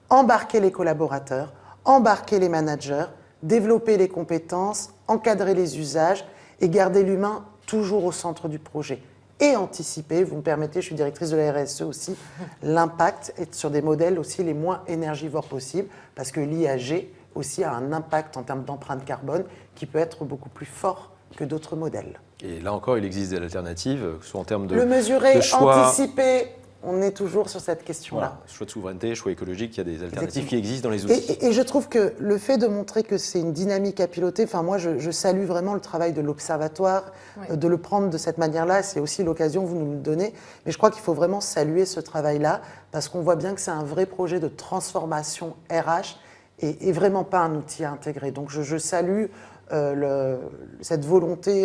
embarquer les collaborateurs, embarquer les managers, développer les compétences, encadrer les usages et garder l'humain toujours au centre du projet. Et anticiper, vous me permettez, je suis directrice de la RSE aussi, l'impact est sur des modèles aussi les moins énergivores possibles, parce que l'IAG aussi a un impact en termes d'empreinte carbone qui peut être beaucoup plus fort que d'autres modèles. Et là encore, il existe des alternatives, que ce soit en termes de le mesurer, de choix, anticiper, on est toujours sur cette question-là. Voilà, choix de souveraineté, choix écologique, il y a des alternatives qui existent dans les outils. Et je trouve que le fait de montrer que c'est une dynamique à piloter, enfin moi je salue vraiment le travail de l'Observatoire, de le prendre de cette manière-là, c'est aussi l'occasion que vous nous le donnez, mais je crois qu'il faut vraiment saluer ce travail-là, parce qu'on voit bien que c'est un vrai projet de transformation RH et vraiment pas un outil à intégrer. Donc je salue cette volonté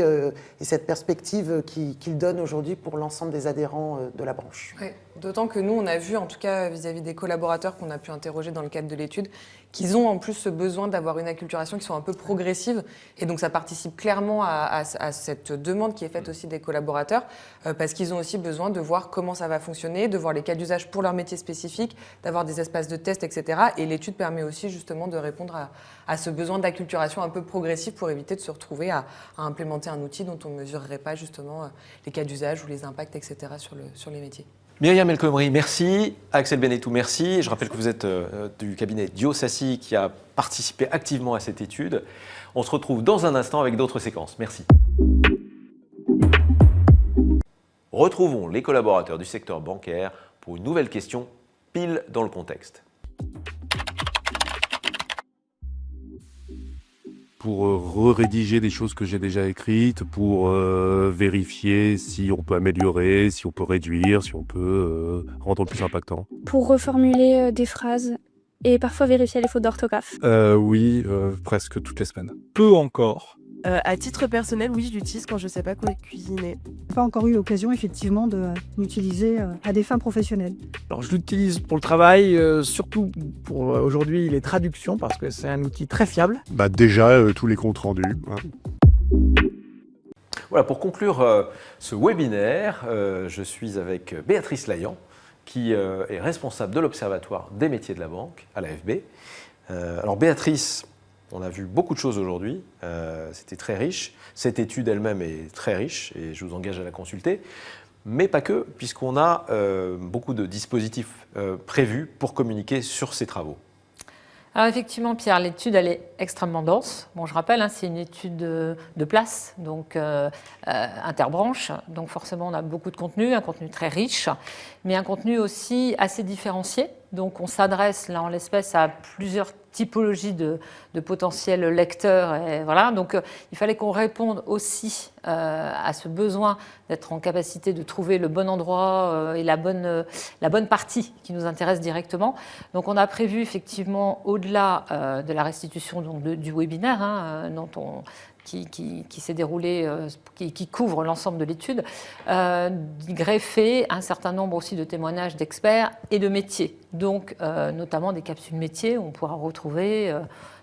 et cette perspective qu'il donne aujourd'hui pour l'ensemble des adhérents de la branche. Ouais. D'autant que nous, on a vu, en tout cas vis-à-vis des collaborateurs qu'on a pu interroger dans le cadre de l'étude, qu'ils ont en plus ce besoin d'avoir une acculturation qui soit un peu progressive. Et donc ça participe clairement à cette demande qui est faite aussi des collaborateurs, parce qu'ils ont aussi besoin de voir comment ça va fonctionner, de voir les cas d'usage pour leur métier spécifique, d'avoir des espaces de test, etc. Et l'étude permet aussi justement de répondre à ce besoin d'acculturation un peu progressif pour éviter de se retrouver à implémenter un outil dont on ne mesurerait pas justement les cas d'usage ou les impacts, etc. sur les métiers. Myriam El Khomri, merci. Axel Benetou, merci. Je rappelle que vous êtes du cabinet Diosassi qui a participé activement à cette étude. On se retrouve dans un instant avec d'autres séquences. Merci. Retrouvons les collaborateurs du secteur bancaire pour une nouvelle question pile dans le contexte. Pour rédiger des choses que j'ai déjà écrites, pour vérifier si on peut améliorer, si on peut réduire, si on peut rendre plus impactant. Pour reformuler des phrases et parfois vérifier les fautes d'orthographe. Oui, presque toutes les semaines. Peu encore. À titre personnel, oui, je l'utilise quand je ne sais pas quoi cuisiner. Pas encore eu l'occasion effectivement de l'utiliser à des fins professionnelles. Alors je l'utilise pour le travail, surtout pour aujourd'hui les traductions, parce que c'est un outil très fiable. Déjà, tous les comptes rendus. Hein. Voilà, pour conclure ce webinaire, je suis avec Béatrice Laillant, qui est responsable de l'Observatoire des métiers de la banque à l'AFB. Alors Béatrice, on a vu beaucoup de choses aujourd'hui, c'était très riche. Cette étude elle-même est très riche et je vous engage à la consulter. Mais pas que, puisqu'on a beaucoup de dispositifs prévus pour communiquer sur ces travaux. Alors effectivement, Pierre, l'étude, elle est extrêmement dense. Bon, je rappelle, c'est une étude de place, donc interbranche. Donc forcément, on a beaucoup de contenu, un contenu très riche, mais un contenu aussi assez différencié. Donc on s'adresse, là en l'espèce, à plusieurs typologies de potentiels lecteurs. Et voilà. Donc il fallait qu'on réponde aussi à ce besoin d'être en capacité de trouver le bon endroit et la bonne partie qui nous intéresse directement. Donc on a prévu effectivement, au-delà de la restitution donc, du webinaire, qui s'est déroulé, qui couvre l'ensemble de l'étude, greffer un certain nombre aussi de témoignages d'experts et de métiers, donc notamment des capsules métiers où on pourra retrouver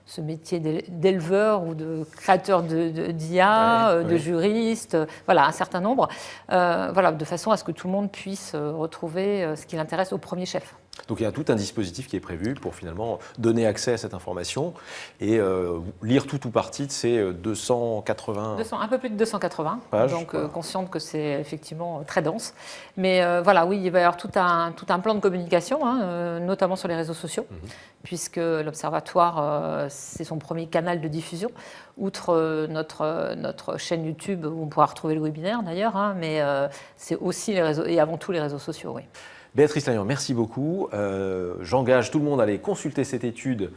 ce métier d'éleveur ou de créateur d'IA, de juriste, voilà, un certain nombre, voilà, de façon à ce que tout le monde puisse retrouver ce qui l'intéresse au premier chef. Donc il y a tout un dispositif qui est prévu pour finalement donner accès à cette information et lire tout ou partie de ces 280... un peu plus de 280 pages, donc consciente que c'est effectivement très dense. Mais voilà, oui, il va y avoir tout un plan de communication, notamment sur les réseaux sociaux, puisque l'Observatoire, c'est son premier canal de diffusion, outre notre chaîne YouTube où on pourra retrouver le webinaire d'ailleurs, mais c'est aussi les réseaux, et avant tout les réseaux sociaux, oui. Béatrice Laillant, merci beaucoup. J'engage tout le monde à aller consulter cette étude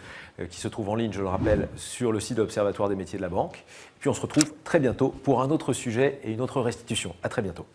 qui se trouve en ligne, je le rappelle, sur le site de l'Observatoire des métiers de la banque. Puis on se retrouve très bientôt pour un autre sujet et une autre restitution. À très bientôt.